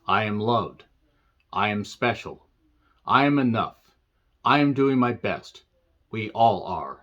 I am loved. I am special. I am enough. I am doing my best. We all are.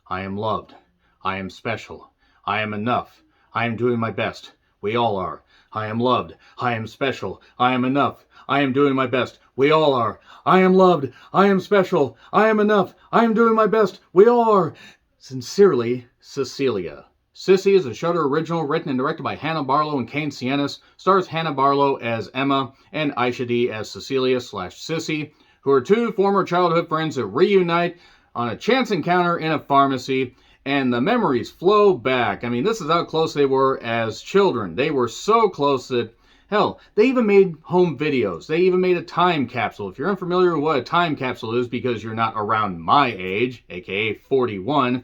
I am loved. I am special. I am enough. I am doing my best. We all are. I am loved. I am special. I am enough. I am doing my best. We all are. I am loved. I am special. I am enough. I am doing my best. We all are. Sincerely, Cecilia. Sissy is a Shudder original written and directed by Hannah Barlow and Kane Sienis. Stars Hannah Barlow as Emma and Aisha D as Cecilia/Sissy, who are two former childhood friends that reunite on a chance encounter in a pharmacy, and the memories flow back. I mean, this is how close they were as children. They were so close that, hell, they even made home videos. They even made a time capsule. If you're unfamiliar with what a time capsule is because you're not around my age, aka 41,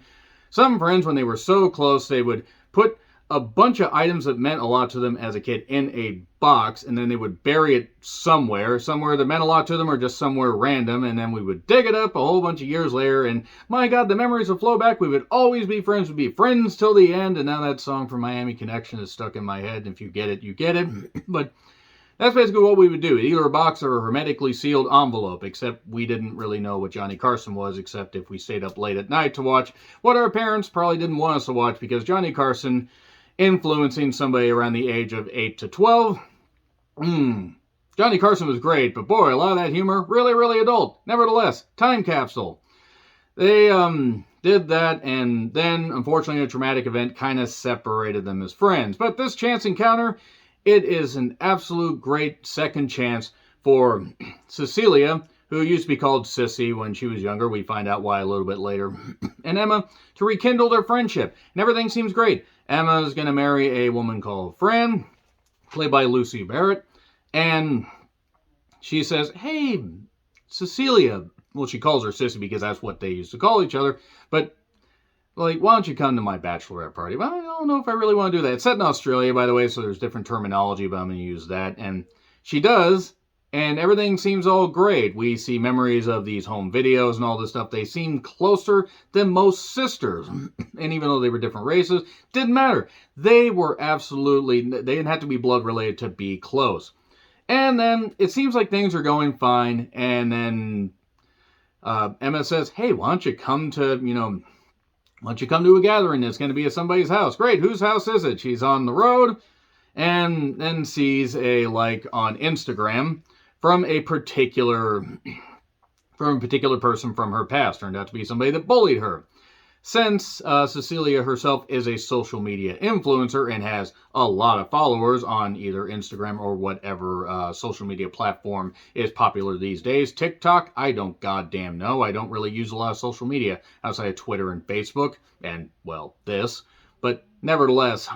some friends, when they were so close, they would put a bunch of items that meant a lot to them as a kid in a box, and then they would bury it somewhere that meant a lot to them, or just somewhere random, and then we would dig it up a whole bunch of years later, and my God, the memories would flow back. We would always be friends. We'd be friends till the end, and now that song from Miami Connection is stuck in my head, and if you get it, you get it. But that's basically what we would do. Either a box or a hermetically sealed envelope, except we didn't really know what Johnny Carson was, except if we stayed up late at night to watch what our parents probably didn't want us to watch, because Johnny Carson influencing somebody around the age of 8 to 12. Johnny Carson was great, but boy, a lot of that humor, really, really adult. Nevertheless, time capsule. They did that, and then, unfortunately, a traumatic event kind of separated them as friends. But this chance encounter, it is an absolute great second chance for Cecilia, who used to be called Sissy when she was younger. We find out why a little bit later. And Emma, to rekindle their friendship. And everything seems great. Emma is going to marry a woman called Fran, played by Lucy Barrett. And she says, hey, Cecilia. Well, she calls her Sissy because that's what they used to call each other. But, like, why don't you come to my bachelorette party? Well, I don't know if I really want to do that. It's set in Australia, by the way, so there's different terminology, but I'm going to use that. And she does, and everything seems all great. We see memories of these home videos and all this stuff. They seem closer than most sisters. And even though they were different races, didn't matter. They didn't have to be blood related to be close. And then it seems like things are going fine. And then Emma says, hey, why don't you come to a gathering? It's going to be at somebody's house. Great, whose house is it? She's on the road and then sees a like on Instagram from a particular person from her past. Turned out to be somebody that bullied her. Since Cecilia herself is a social media influencer and has a lot of followers on either Instagram or whatever social media platform is popular these days. TikTok, I don't goddamn know. I don't really use a lot of social media outside of Twitter and Facebook and, well, this. But nevertheless,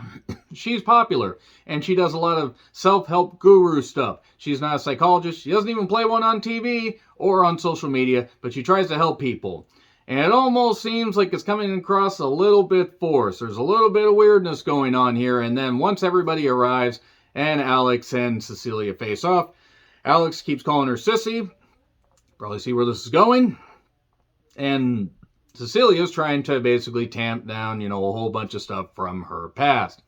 she's popular, and she does a lot of self-help guru stuff. She's not a psychologist. She doesn't even play one on TV or on social media, but she tries to help people. And it almost seems like it's coming across a little bit forced. There's a little bit of weirdness going on here. And then once everybody arrives and Alex and Cecilia face off, Alex keeps calling her Sissy. Probably see where this is going. And Cecilia's trying to basically tamp down, a whole bunch of stuff from her past.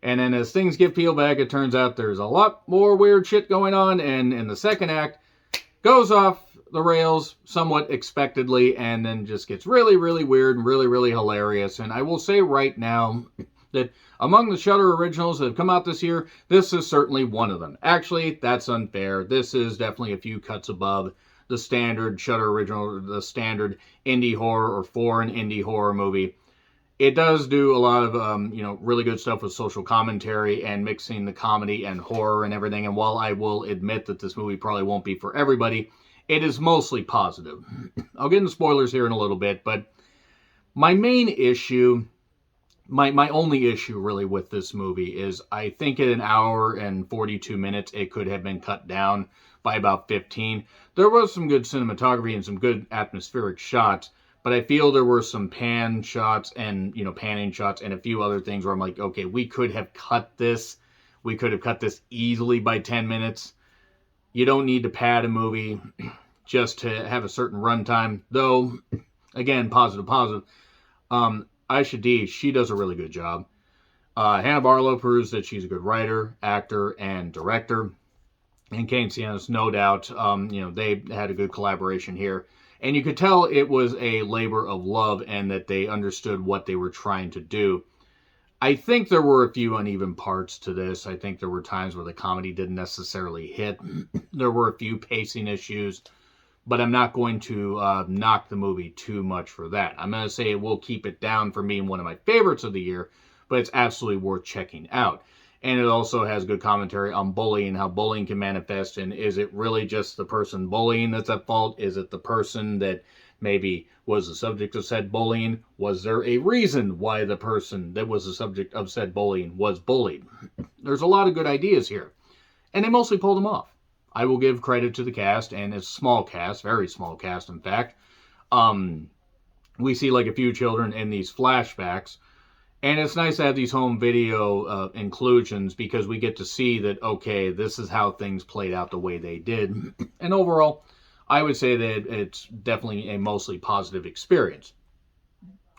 And then as things get peeled back, it turns out there's a lot more weird shit going on. And in the second act, goes off the rails somewhat expectedly, and then just gets really, really weird and really, really hilarious. And I will say right now that among the Shudder originals that have come out this year, this is certainly one of them. Actually, that's unfair. This is definitely a few cuts above the standard Shudder original, the standard indie horror or foreign indie horror movie. It does do a lot of, really good stuff with social commentary and mixing the comedy and horror and everything. And while I will admit that this movie probably won't be for everybody, it is mostly positive. I'll get into spoilers here in a little bit, but my main issue, my only issue really with this movie is I think at 1 hour and 42 minutes, it could have been cut down by about 15. There was some good cinematography and some good atmospheric shots, but I feel there were some panning shots and a few other things where I'm like, okay, we could have cut this. We could have cut this easily by 10 minutes. You don't need to pad a movie just to have a certain runtime. Though, again, positive. Aisha D, she does a really good job. Hannah Barlow proves that she's a good writer, actor, and director. and Keynesians, no doubt. They had a good collaboration here. And you could tell it was a labor of love and that they understood what they were trying to do. I think there were a few uneven parts to this. I think there were times where the comedy didn't necessarily hit. There were a few pacing issues, but I'm not going to knock the movie too much for that. I'm going to say it will keep it down for me in one of my favorites of the year, but it's absolutely worth checking out. And it also has good commentary on bullying, how bullying can manifest, and is it really just the person bullying that's at fault? Is it the person that maybe was the subject of said bullying? Was there a reason why the person that was the subject of said bullying was bullied? There's a lot of good ideas here, and they mostly pulled them off. I will give credit to the cast, and it's a small cast, very small cast, in fact. We see like a few children in these flashbacks, and it's nice to have these home video inclusions because we get to see that, okay, this is how things played out the way they did. And overall, I would say that it's definitely a mostly positive experience,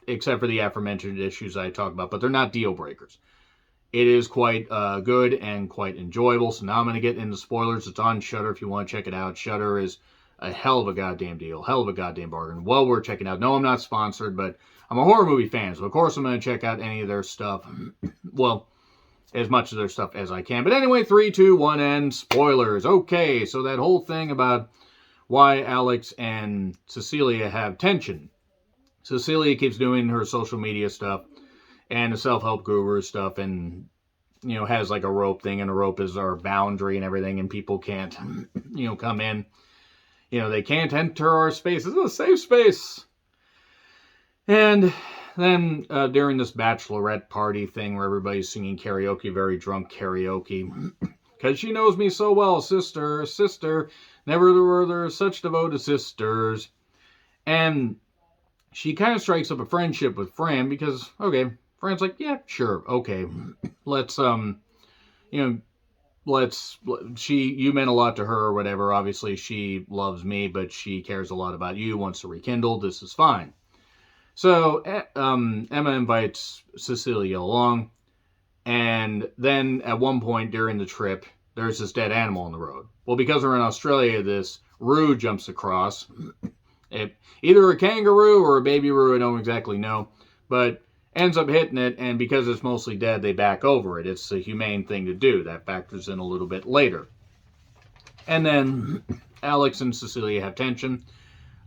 except for the aforementioned issues I talked about, but they're not deal breakers. It is quite good and quite enjoyable. So now I'm going to get into spoilers. It's on Shudder if you want to check it out. Shudder is a hell of a goddamn deal, hell of a goddamn bargain. Well worth checking out. No, I'm not sponsored, but I'm a horror movie fan, so of course I'm going to check out any of their stuff. Well, as much of their stuff as I can. But anyway, 3, 2, 1, and spoilers. Okay, so that whole thing about why Alex and Cecilia have tension. Cecilia keeps doing her social media stuff and the self-help guru stuff, and has like a rope thing, and a rope is our boundary and everything, and people can't come in. They can't enter our space. This is a safe space. And then during this bachelorette party thing where everybody's singing karaoke, very drunk karaoke, because she knows me so well, sister, sister, never were there such devoted sisters. And she kind of strikes up a friendship with Fran because, okay, Fran's like, yeah, sure, okay, let's, you meant a lot to her or whatever. Obviously, she loves me, but she cares a lot about you, wants to rekindle. This is fine. So, Emma invites Cecilia along, and then at one point during the trip, there's this dead animal on the road. Well, because we're in Australia, this roo jumps across. Either a kangaroo or a baby roo, I don't exactly know, but ends up hitting it, and because it's mostly dead, they back over it. It's a humane thing to do. That factors in a little bit later. And then Alex and Cecilia have tension.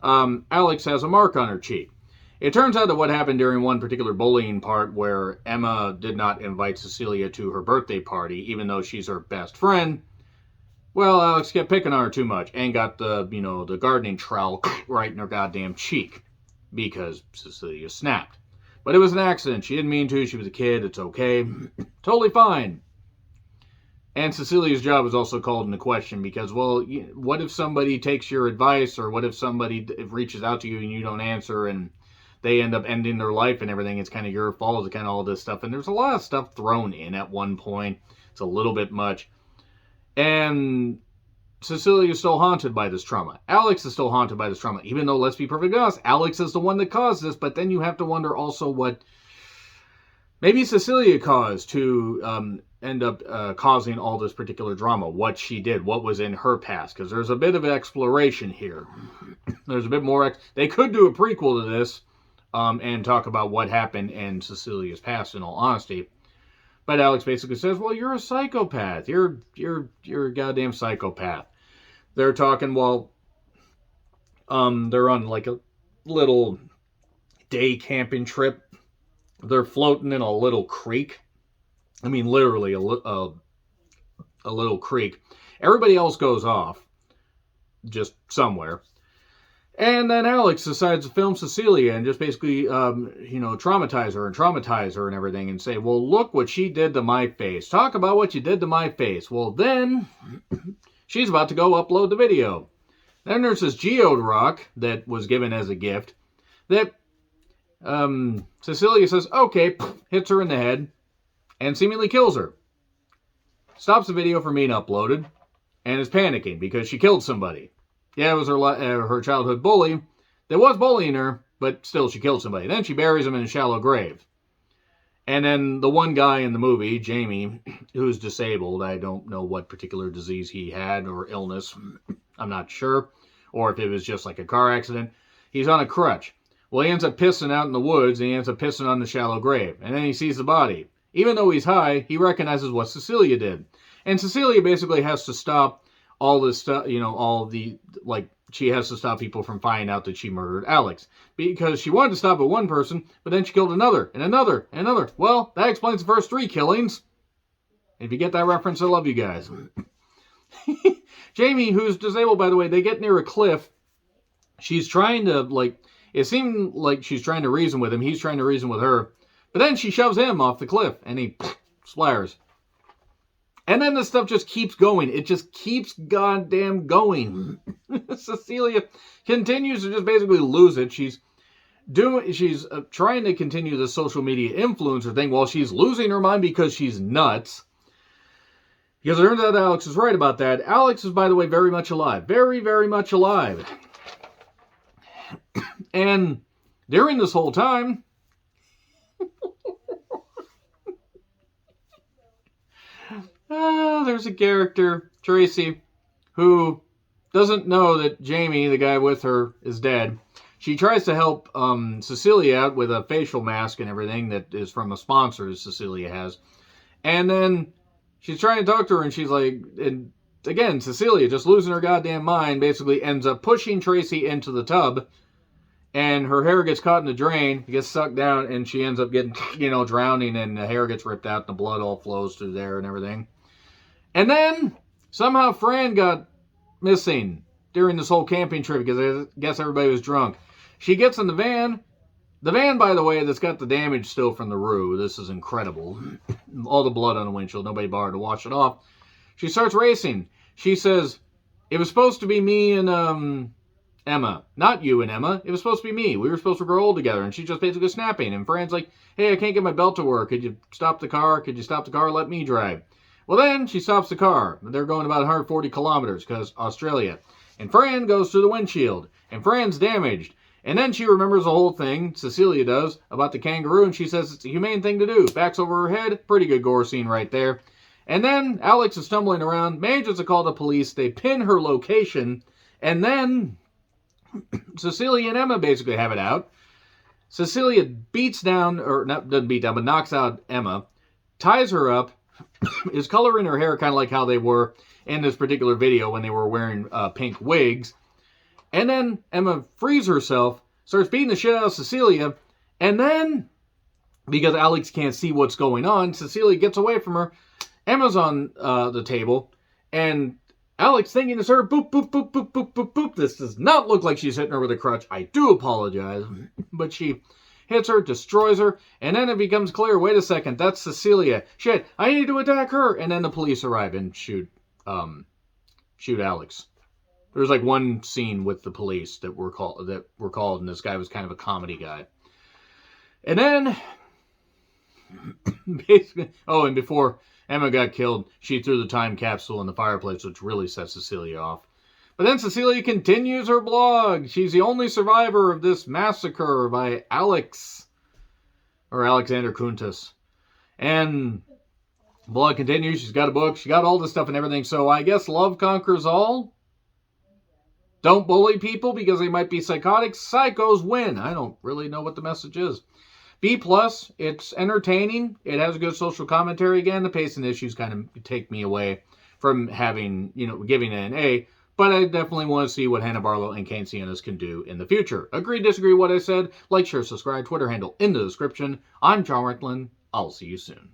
Alex has a mark on her cheek. It turns out that what happened during one particular bullying part where Emma did not invite Cecilia to her birthday party, even though she's her best friend, well, Alex kept picking on her too much and got the gardening trowel right in her goddamn cheek because Cecilia snapped. But it was an accident. She didn't mean to. She was a kid. It's okay. Totally fine. And Cecilia's job was also called into question because, well, what if somebody takes your advice, or what if somebody reaches out to you and you don't answer and they end up ending their life and everything? It's kind of your fault. It's kind of all this stuff. And there's a lot of stuff thrown in at one point. It's a little bit much. And Cecilia is still haunted by this trauma. Alex is still haunted by this trauma, even though, let's be perfectly honest, Alex is the one that caused this. But then you have to wonder also what maybe Cecilia caused to end up causing all this particular drama. What she did, what was in her past, because there's a bit of exploration here. There's a bit more. They could do a prequel to this and talk about what happened in Cecilia's past, in all honesty. But Alex basically says, well, you're a psychopath. You're a goddamn psychopath. They're talking while they're on like a little day camping trip. They're floating in a little creek. I mean, literally a little creek. Everybody else goes off just somewhere. And then Alex decides to film Cecilia and just basically, traumatize her and everything and say, well, look what she did to my face. Talk about what you did to my face. Well, then she's about to go upload the video. Then there's this geode rock that was given as a gift that Cecilia says, okay, hits her in the head and seemingly kills her. Stops the video from being uploaded and is panicking because she killed somebody. Yeah, it was her childhood bully that was bullying her, but still she killed somebody. Then she buries him in a shallow grave. And then the one guy in the movie, Jamie, who's disabled, I don't know what particular disease he had or illness, I'm not sure, or if it was just like a car accident. He's on a crutch. Well, he ends up pissing out in the woods, and he ends up pissing on the shallow grave. And then he sees the body. Even though he's high, he recognizes what Cecilia did. And Cecilia basically has to stop all this stuff, she has to stop people from finding out that she murdered Alex. Because she wanted to stop at one person, but then she killed another, and another, and another. Well, that explains the first 3 killings. If you get that reference, I love you guys. Jamie, who's disabled, by the way, they get near a cliff. She's trying to, it seemed like she's trying to reason with him. He's trying to reason with her. But then she shoves him off the cliff, and he splatters. And then this stuff just keeps going. It just keeps goddamn going. Cecilia continues to just basically lose it. She's trying to continue the social media influencer thing while she's losing her mind because she's nuts. Because it turns out Alex is right about that. Alex is, by the way, very much alive. Very, very much alive. And during this whole time, there's a character, Tracy, who doesn't know that Jamie, the guy with her, is dead. She tries to help Cecilia out with a facial mask and everything that is from a sponsor Cecilia has. And then she's trying to talk to her, and she's like, and again, Cecilia, just losing her goddamn mind, basically ends up pushing Tracy into the tub. And her hair gets caught in the drain, gets sucked down, and she ends up getting, drowning, and the hair gets ripped out, and the blood all flows through there and everything. And then, somehow Fran got missing during this whole camping trip, because I guess everybody was drunk. She gets in the van. The van, by the way, that's got the damage still from the roof. This is incredible. All the blood on the windshield. Nobody bothered to wash it off. She starts racing. She says, it was supposed to be me and, Emma. Not you and Emma. It was supposed to be me. We were supposed to grow old together. And she's just basically snapping. And Fran's like, hey, I can't get my belt to work. Could you stop the car? Could you stop the car? Let me drive. Well, then she stops the car. They're going about 140 kilometers because Australia. And Fran goes through the windshield. And Fran's damaged. And then she remembers the whole thing, Cecilia does, about the kangaroo. And she says it's a humane thing to do. Backs over her head. Pretty good gore scene right there. And then Alex is stumbling around. Manages to call the police. They pin her location. And then Cecilia and Emma basically have it out. Cecilia beats down, or not doesn't beat down, but knocks out Emma, ties her up, is coloring her hair kind of like how they were in this particular video when they were wearing pink wigs. And then Emma frees herself, starts beating the shit out of Cecilia, and then, because Alex can't see what's going on, Cecilia gets away from her. Emma's on the table, and Alex thinking it's her, boop, boop, boop, boop, boop, boop, boop. This does not look like she's hitting her with a crutch. I do apologize. But she hits her, destroys her, and then it becomes clear, wait a second, that's Cecilia. Shit, I need to attack her. And then the police arrive and shoot Alex. There was like one scene with the police that were called, and this guy was kind of a comedy guy. And then, basically, and before Emma got killed, she threw the time capsule in the fireplace, which really set Cecilia off. But then Cecilia continues her blog. She's the only survivor of this massacre by Alex, or Alexander Kuntis. And the blog continues. She's got a book. She got all this stuff and everything. So I guess love conquers all. Don't bully people because they might be psychotic. Psychos win. I don't really know what the message is. B+, it's entertaining. It has a good social commentary. Again, the pacing issues kind of take me away from having, giving it an A. But I definitely want to see what Hannah Barlow and Kane Siennas can do in the future. Agree, disagree what I said? Like, share, subscribe, Twitter handle in the description. I'm John Ricklin. I'll see you soon.